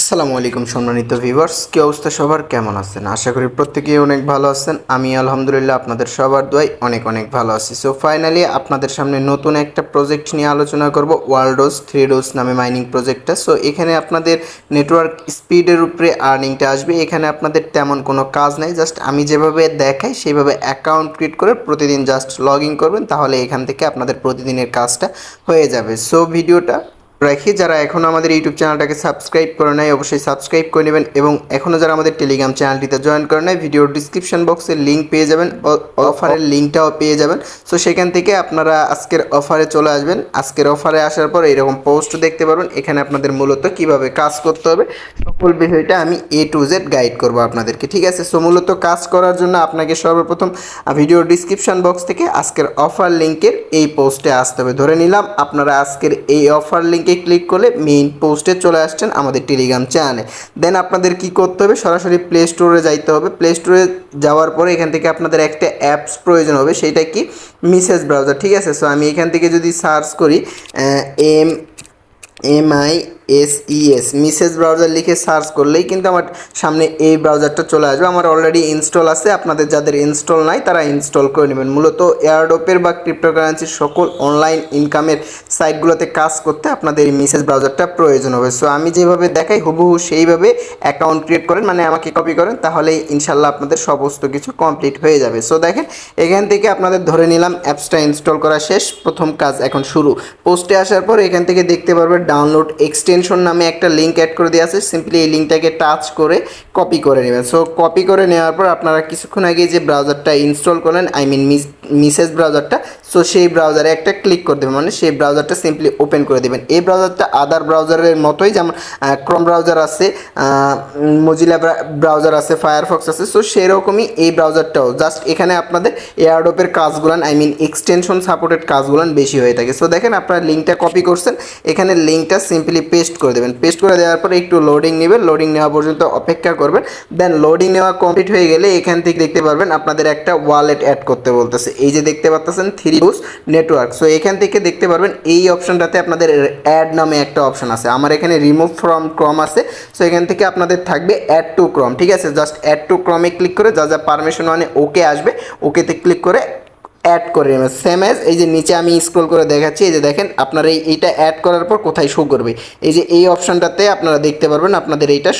আসসালামু আলাইকুম সম্মানিত ভিউয়ার্স, কি অবস্থা সবার, কেমন আছেন? আশা করি প্রত্যেকেই অনেক ভালো আছেন। আমি আলহামদুলিল্লাহ আপনাদের সবার দোয়ায় অনেক অনেক ভালো আছি। সো ফাইনালি আপনাদের সামনে নতুন একটা প্রজেক্ট নিয়ে আলোচনা করব, ওয়ার্ল্ডোজ 3 নামে মাইনিং প্রজেক্টটা। সো এখানে আপনাদের নেটওয়ার্ক স্পিডের উপরে আর্নিংটা আসবে। এখানে আপনাদের তেমন কোনো কাজ নাই, জাস্ট আমি যেভাবে দেখাই সেইভাবে অ্যাকাউন্ট ক্রিয়েট করে প্রতিদিন জাস্ট লগ ইন করবেন, তাহলে এখান থেকে আপনাদের প্রতিদিনের কাজটা হয়ে যাবে। সো ভিডিওটা রাখি, যারা এখনও আমাদের ইউটিউব চ্যানেলটাকে সাবস্ক্রাইব করে নাই অবশ্যই সাবস্ক্রাইব করে নেবেন, এবং এখনও যারা আমাদের টেলিগ্রাম চ্যানেলটিতে জয়েন করে নাই, ভিডিওর ডিসক্রিপশন বক্সে লিঙ্ক পেয়ে যাবেন, অফারের লিঙ্কটাও পেয়ে যাবেন। সো সেখান থেকে আপনারা আজকের অফারে চলে আসবেন। আজকের অফারে আসার পর এরকম পোস্ট দেখতে পারবেন। এখানে আপনাদের মূলত কিভাবে কাজ করতে হবে সকল বিষয়টা আমি A to Z গাইড করব আপনাদেরকে, ঠিক আছে? সো মূলত কাজ করার জন্য আপনাকে সর্বপ্রথম ভিডিওর ডিসক্রিপশন বক্স থেকে আজকের অফার লিঙ্কের এই পোস্টে আসতে হবে। ধরে নিলাম আপনারা আজকের এই অফার লিঙ্কে ক্লিক করলে মেইন পোস্টে চলে আসছেন আমাদের টেলিগ্রাম চ্যানেলে। দেন আপনাদের কি করতে হবে, সরাসরি প্লে স্টোরে যাইতে হবে। প্লে স্টোরে যাওয়ার পরে এখান থেকে আপনাদের একটা অ্যাপস প্রয়োজন হবে, সেটা কি মেসেজ ব্রাউজার, ঠিক আছে? সো আমি এখান থেকে যদি সার্চ করি MISES মেসেজ ব্রাউজার লিখে সার্চ করলেই কিন্তু আমার সামনে এই ব্রাউজারটা চলে আসবে। আমার অলরেডি ইনস্টল আছে, আপনাদের যাদের ইনস্টল নাই তারা ইনস্টল করে নেবেন। মূলত এয়ারড্রপের বা ক্রিপ্টোকারেন্সির সকল অনলাইন ইনকামের সাইটগুলোতে কাজ করতে আপনাদের এই মেসেজ ব্রাউজারটা প্রয়োজন হবে। সো আমি যেভাবে দেখাই হুবহু সেইভাবে অ্যাকাউন্ট ক্রিয়েট করেন, মানে আমাকে কপি করেন, তাহলেই ইনশাল্লাহ আপনাদের সমস্ত কিছু কমপ্লিট হয়ে যাবে। সো দেখেন এখান থেকে আপনাদের ধরে নিলাম অ্যাপসটা ইনস্টল করা শেষ, প্রথম কাজ এখন শুরু। পোস্টে আসার পর এখান থেকে দেখতে পারবেন ডাউনলোড এক্সটেনশন নামে একটা লিঙ্ক অ্যাড করে দেওয়া আছে। সিম্পলি এই লিঙ্কটাকে টাচ করে কপি করে নেবেন। সো কপি করে নেওয়ার পর আপনারা কিছুক্ষণ আগে যে ব্রাউজারটা ইনস্টল করেন, আই মিন মেসেজ ব্রাউজারটা, সো সেই ব্রাউজারে একটা ক্লিক করে দেবেন, মানে সেই ব্রাউজারটা সিম্পলি ওপেন করে দেবেন। এই ব্রাউজারটা আদার ব্রাউজারের মতোই, যেমন ক্রোম ব্রাউজার আছে, মজিলা ব্রাউজার আছে, ফায়ারফক্স আছে, সো সেরকমই এই ব্রাউজারটাও। জাস্ট এখানে আপনাদের এয়ারড্রপের কাজগুলান, আই মিন এক্সটেনশন সাপোর্টেড কাজগুলান বেশি হয়ে থাকে। সো দেখেন আপনারা লিঙ্কটা কপি করছেন, এখানে লিঙ্কটা সিম্পলি পেস্ট করে দেবেন। পেস্ট করে দেওয়ার পরে একটু লোডিং নেবেন, লোডিং নেওয়া পর্যন্ত অপেক্ষা করবেন। দেন লোডিং নেওয়া কমপ্লিট হয়ে গেলে এখান থেকে দেখতে পারবেন আপনাদের একটা ওয়ালেট অ্যাড করতে বলতেছে। এই যে দেখতে পাচ্ছেন 3 নেটওয়ার্ক। সো এখান থেকে দেখতে পারবেন এই অপশনটাতে আপনাদের অ্যাড নামে একটা অপশন আছে। আমার এখানে রিমুভ ফ্রম ক্রম আছে। সো এখান থেকে আপনাদের থাকবে অ্যাড টু ক্রম, ঠিক আছে? জাস্ট অ্যাড টু ক্রমে ক্লিক করে যা যা পারমিশন মানে ওকে আসবে, ওকেতে ক্লিক করে অ্যাড করে নেবেন। সেম এজ এই যে নিচে আমি স্ক্রল করে দেখাচ্ছি, এই যে দেখেন আপনারা এইটা অ্যাড করার পর কোথায় শো করবে, এই যে এই অপশনটাতে আপনারা দেখতে পারবেন আপনাদের এইটা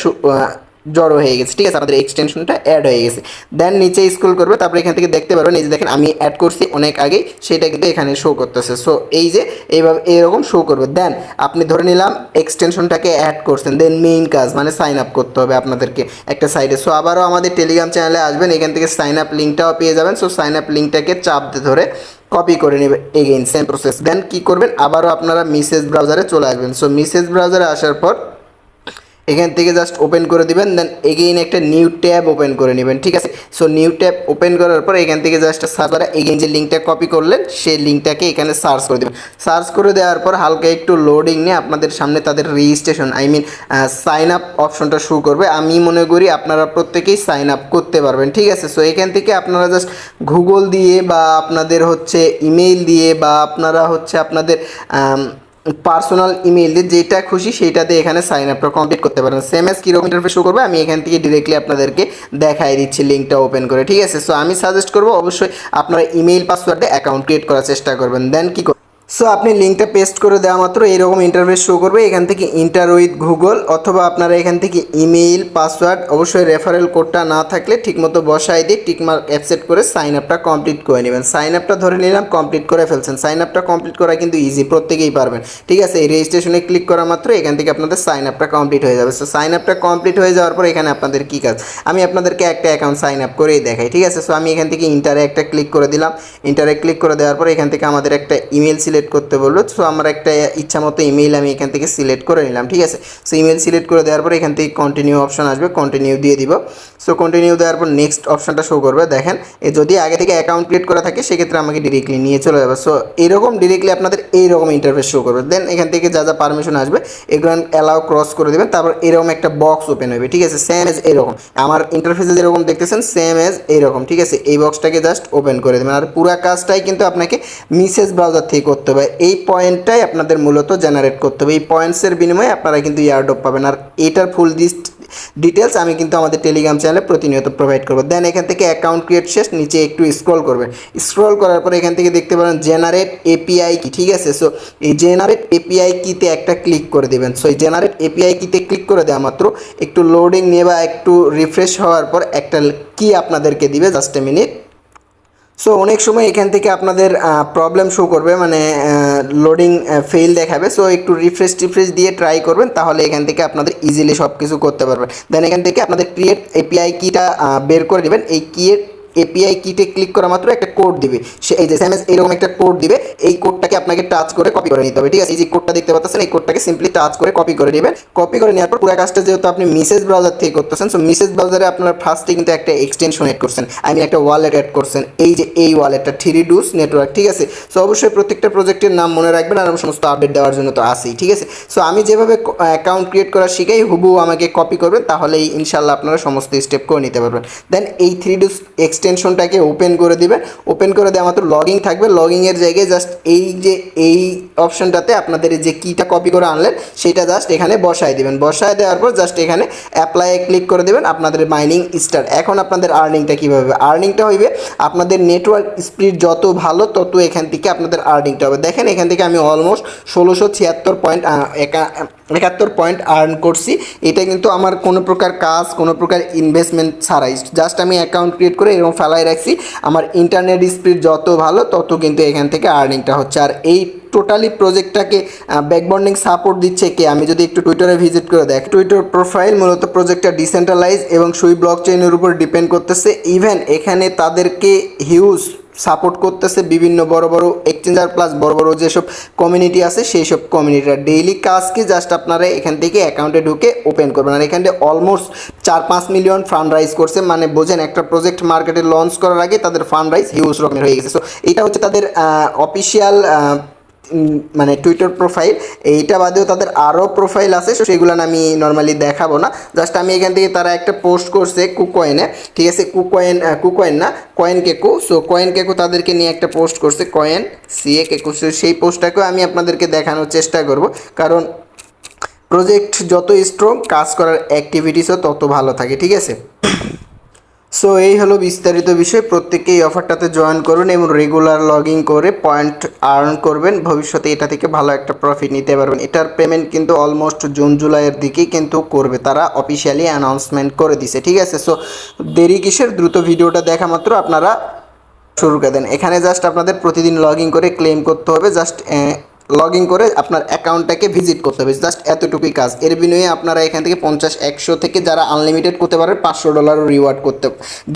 জড়ো হয়ে গেছে, ঠিক আছে? আমাদের এক্সটেনশনটা অ্যাড হয়ে গেছে। দেন নিচে স্ক্রল করবে, তারপরে এখান থেকে দেখতে পারবেন এই যে দেখেন আমি অ্যাড করছি অনেক আগেই, সেটা কিন্তু এখানে শো করতেছে। সো এই যে এইভাবে এরকম শো করবে। দেন আপনি ধরে নিলাম এক্সটেনশনটাকে অ্যাড করছেন, দেন মেইন কাজ মানে সাইন আপ করতে হবে আপনাদেরকে একটা সাইডে। সো আবারও আমাদের টেলিগ্রাম চ্যানেলে আসবেন, এখান থেকে সাইন আপ লিঙ্কটাও পেয়ে যাবেন। সো সাইন আপ লিঙ্কটাকে চাপ ধরে কপি করে নেবে, এগেইন সেম প্রসেস। দেন কী করবেন, আবারও আপনারা মেসেজ ব্রাউজারে চলে আসবেন। সো মেসেজ ব্রাউজারে আসার পর এখান থেকে জাস্ট ওপেন করে দিবেন। দেন এগেইন একটা নিউ ট্যাব ওপেন করে নেবেন, ঠিক আছে? সো নিউ ট্যাব ওপেন করার পর এখান থেকে জাস্ট সার্চ করে এগেইন যে লিঙ্কটা কপি করলেন সেই লিঙ্কটাকে এখানে সার্চ করে দেবেন। সার্চ করে দেওয়ার পর হালকা একটু লোডিং নিয়ে আপনাদের সামনে তাদের registration, I mean sign up অপশনটা শো করবে। আমি মনে করি আপনারা প্রত্যেকেই সাইন আপ করতে পারবেন, ঠিক আছে? সো এখান থেকে আপনারা জাস্ট গুগল দিয়ে বা আপনাদের হচ্ছে ইমেইল দিয়ে বা আপনারা হচ্ছে আপনাদের পার্সোনাল ইমেইল দিয়ে যেটা খুশি সেইটাতে এখানে সাইন আপটা কমপ্লিট করতে পারেন। সেম এস কীরকম ইন্টারফেস শো করবে আমি এখান থেকে ডিরেক্টলি আপনাদেরকে দেখাই দিচ্ছি লিঙ্কটা ওপেন করে, ঠিক আছে? সো আমি সাজেস্ট করবো অবশ্যই আপনারা ইমেইল পাসওয়ার্ডে অ্যাকাউন্ট ক্রিয়েট করার চেষ্টা করবেন। দেন কী, সো আপনি লিঙ্কটা পেস্ট করে দেওয়া মাত্র এরকম ইন্টারফেস শো করবে। এখান থেকে ইন্টার উইথ গুগল, অথবা আপনারা এখান থেকে ইমেইল পাসওয়ার্ড, অবশ্যই রেফারেল কোডটা না থাকলে ঠিকমতো বসাই দিয়ে টিকমার্ক অ্যাকসেপ্ট করে সাইন আপটা কমপ্লিট করে নেবেন। সাইন আপটা ধরে নিলাম কমপ্লিট করে ফেলছেন। সাইন আপটা কমপ্লিট করা কিন্তু ইজি, প্রত্যেকেই পারবেন, ঠিক আছে? এই রেজিস্ট্রেশনে ক্লিক করা মাত্র এখান থেকে আপনাদের সাইন আপটা কমপ্লিট হয়ে যাবে। সো সাইন আপটা কমপ্লিট হয়ে যাওয়ার পর এখানে আপনাদের কী কাজ, আমি আপনাদেরকে একটা অ্যাকাউন্ট সাইন আপ করেই দেখাই, ঠিক আছে? সো আমি এখান থেকে ইন্টারে একটা ক্লিক করে দিলাম। ইন্টারে ক্লিক করে দেওয়ার পর এখান থেকে আমাদের একটা ইমেল সিলেক্ট করতে বললো। সো আমার একটা ইচ্ছা মতো ইমেইল আমি এখান থেকে সিলেক্ট করে নিলাম, ঠিক আছে? সো ইমেল সিলেক্ট করে দেওয়ার পর এখান থেকে কন্টিনিউ অপশন আসবে, কন্টিনিউ দিয়ে দিব। সো কন্টিনিউ দেওয়ার পর নেক্সট অপশনটা শো করবে। দেখেন যদি আগে থেকে অ্যাকাউন্ট ক্রিয়েট করা থাকে সেক্ষেত্রে আমাকে ডিরেক্টলি নিয়ে চলে যাবে। সো এরকম ডিরেক্টলি আপনাদের এইরকম ইন্টারফেস শো করবে। দেন এখান থেকে যা যা পারমিশন আসবে এগুলো অ্যালাউ ক্রস করে দেবেন, তারপর এরকম একটা বক্স ওপেন হবে, ঠিক আছে? সেম এজ এরকম আমার ইন্টারফেসে যেরকম দেখতেছেন সেম এজ এইরকম, ঠিক আছে? এই বক্সটাকে জাস্ট ওপেন করে দেবেন। আর পুরো কাজটাই কিন্তু আপনাকে মেসেজ ব্রাউজার থেকে করতে করতে হবে, এই পয়েন্টটাই আপনাদের মূলত জেনারেট করতে হবে। এই পয়েন্টসের বিনিময়ে আপনারা কিন্তু এয়ারড্রপ পাবেন। আর এটার ফুল ডিটেলস আমি কিন্তু আমাদের টেলিগ্রাম চ্যানেলে প্রতিনিয়ত প্রোভাইড করবো। দেন এখান থেকে অ্যাকাউন্ট ক্রিয়েট শেষ, নিচে একটু স্ক্রল করবেন। স্ক্রল করার পরে এখান থেকে দেখতে পারেন জেনারেট এপিআই কি, ঠিক আছে। সো এই জেনারেট এপিআই কিতে একটা ক্লিক করে দেবেন। সো এই জেনারেট এপিআই কিতে ক্লিক করে দেওয়া মাত্র একটু লোডিং নিয়ে বা একটু রিফ্রেশ হওয়ার পর একটা কি আপনাদেরকে দিবে, জাস্ট এ মিনিট। সো অনেক সময় এখান থেকে আপনাদের প্রবলেম শো করবে, মানে লোডিং ফেল দেখাবে। সো একটু রিফ্রেশ দিয়ে ট্রাই করবেন, তাহলে এখান থেকে আপনাদের ইজিলি সব কিছু করতে পারবেন। দেন এখান থেকে আপনাদের ক্রিয়েট এপিআই কিটা বের করে দেবেন। এই এপিআই কিটে ক্লিক করা মাত্র একটা কোড দিবে, সে এই যে এসএমএস এরকম একটা কোড দিবে। এই কোডটাকে আপনাকে টাচ করে কপি করে নিতে হবে, ঠিক আছে। এই যে কোডটা দেখতে পাচ্ছেন, এই কোডটাকে সিম্পলি টাচ করে কপি করে নেবেন। কপি করে নেওয়ার পর পুরো কাজটা যেহেতু আপনি মেসেজ ব্রাউজার থেকে করতেছেন, সো মেসেজ ব্রাউজারে আপনার ফার্স্টে কিন্তু একটা এক্সটেনশন এড করছেন, একটা ওয়ালেট অ্যাড করছেন, এই যে এই ওয়ালেটটা 3dos নেটওয়ার্ক, ঠিক আছে। সো অবশ্যই প্রত্যেকটা প্রজেক্টের নাম মনে রাখবেন, আর সমস্ত আপডেট দেওয়ার জন্য তো আসেই, ঠিক আছে। সো আমি যেভাবে অ্যাকাউন্ট ক্রিয়েট করা শিখাই হুবহু আমাকে কপি করবেন, তাহলেই ইনশাল্লাহ আপনারা সমস্ত স্টেপ করে নিতে পারবেন। দেন এই 3dos এক্সটেনশনটাকে ওপেন করে দিবেন। ওপেন করে দেওয়া মাত্র লগইন থাকবে, লগইনের জায়গায় জাস্ট এই যে এই অপশনটাতে আপনাদের যে কিটা কপি করে আনলেন সেটা জাস্ট এখানে বসায় দিবেন। বসায় দেওয়ার পর জাস্ট এখানে অ্যাপ্লাইয়ে ক্লিক করে দেবেন, আপনাদের মাইনিং স্টার্ট। এখন আপনাদের আর্নিংটা কীভাবে হবে? আর্নিংটা হইবে আপনাদের নেটওয়ার্ক স্পিড যত ভালো তত এখান থেকে আপনাদের আর্নিংটা হবে। দেখেন এখান থেকে আমি অলমোস্ট 1676.71 পয়েন্ট আর্ন করছি। এটা কিন্তু আমার কোনো প্রকার কাজ, কোনো প্রকার ইনভেস্টমেন্ট ছাড়াই, জাস্ট আমি অ্যাকাউন্ট ক্রিয়েট করে এরকম ফেলাই রাখছি। আমার ইন্টারনেট স্পিড যত ভালো তত কিন্তু এখান থেকে আর্নিংটা হচ্ছে। আর এই টোটালি প্রজেক্টটাকে ব্যাকবন্ডিং সাপোর্ট দিচ্ছে কে, আমি যদি একটু টুইটারে ভিজিট করে দেখ, টুইটার প্রোফাইল মূলত প্রজেক্টটা ডিসেন্ট্রালাইজ এবং সুই ব্লক চেইনের উপর ডিপেন্ড করতেছে। ইভেন এখানে তাদেরকে হিউজ সাপোর্ট করতেছে বিভিন্ন বড় বড় এক্সচেঞ্জার প্লাস বড় বড় যেসব কমিউনিটি আছে সেই সব কমিউনিটির ডেইলি কাজকে জাস্ট আপনারা এখান থেকে অ্যাকাউন্টে ঢুকে ওপেন করবেন। আর এখানে অলমোস্ট 4-5 মিলিয়ন ফান্ড রাইজ করছে, মানে বোঝেন একটা প্রজেক্ট মার্কেটে লঞ্চ করার আগে তাদের ফান্ড রাইজ হিউজ রকমের হয়ে গেছে। সো এটা হচ্ছে তাদের অফিসিয়াল মানে টুইটার প্রোফাইল। এইটা বাদেও তাদের আরও প্রোফাইল আছে, সো সেগুলো আমি নর্মালি দেখাবো না। জাস্ট আমি এখান থেকে তারা একটা পোস্ট করছে কুকয়েনে, ঠিক আছে। কুকয়েন না, কয়েন কেকু। সো কয়েন কেকু তাদেরকে নিয়ে একটা পোস্ট করছে, কয়েন সিএ কেকু। সেই পোস্টটাকেও আমি আপনাদেরকে দেখানোর চেষ্টা করব, কারণ প্রজেক্ট যত স্ট্রং কাজ করার অ্যাক্টিভিটিসও তত ভালো থাকে, ঠিক আছে। সো এই হলো বিস্তারিত বিষয়। প্রত্যেকেই এই অফারটাতে জয়েন করুন এবং রেগুলার লগইন করে পয়েন্ট আর্ন করবেন। ভবিষ্যতে এটা থেকে ভালো একটা প্রফিট নিতে পারবেন। এটার পেমেন্ট কিন্তু অলমোস্ট জুন জুলাইয়ের দিকেই কিন্তু করবে, তারা অফিসিয়ালি অ্যানাউন্সমেন্ট করে দিছে, ঠিক আছে। সো দেরি কিসের, দ্রুত ভিডিওটা দেখা মাত্র আপনারা শুরু করে দেন। এখানে জাস্ট আপনাদের প্রতিদিন লগইন করে ক্লেম করতে হবে, জাস্ট লগইন করে আপনার অ্যাকাউন্টটাকে ভিজিট করতে হবে, জাস্ট এতটুকুই কাজ। এর বিনিময়ে আপনারা এখান থেকে 50-100 থেকে যারা আনলিমিটেড করতে পারেন $500 রিওয়ার্ড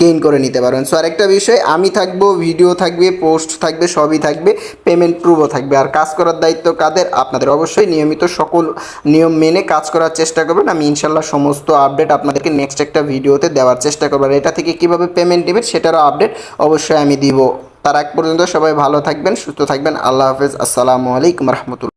গেইন করে নিতে পারবেন। সো আরেকটা বিষয়, আমি থাকবো, ভিডিও থাকবে, পোস্ট থাকবে, সবই থাকবে, পেমেন্ট প্রুফও থাকবে। আর কাজ করার দায়িত্ব কাদের? আপনাদের। অবশ্যই নিয়মিত সকল নিয়ম মেনে কাজ করার চেষ্টা করবেন। আমি ইনশাল্লাহ সমস্ত আপডেট আপনাদেরকে নেক্সট একটা ভিডিওতে দেওয়ার চেষ্টা করবো। আর এটা থেকে কীভাবে পেমেন্ট দেবেন সেটারও আপডেট অবশ্যই আমি দিব। তার আগ পর্যন্ত সবাই ভালো থাকবেন, সুস্থ থাকবেন। আল্লাহ হাফেজ। আসসালামু আলাইকুম রহমতুল্লাহ।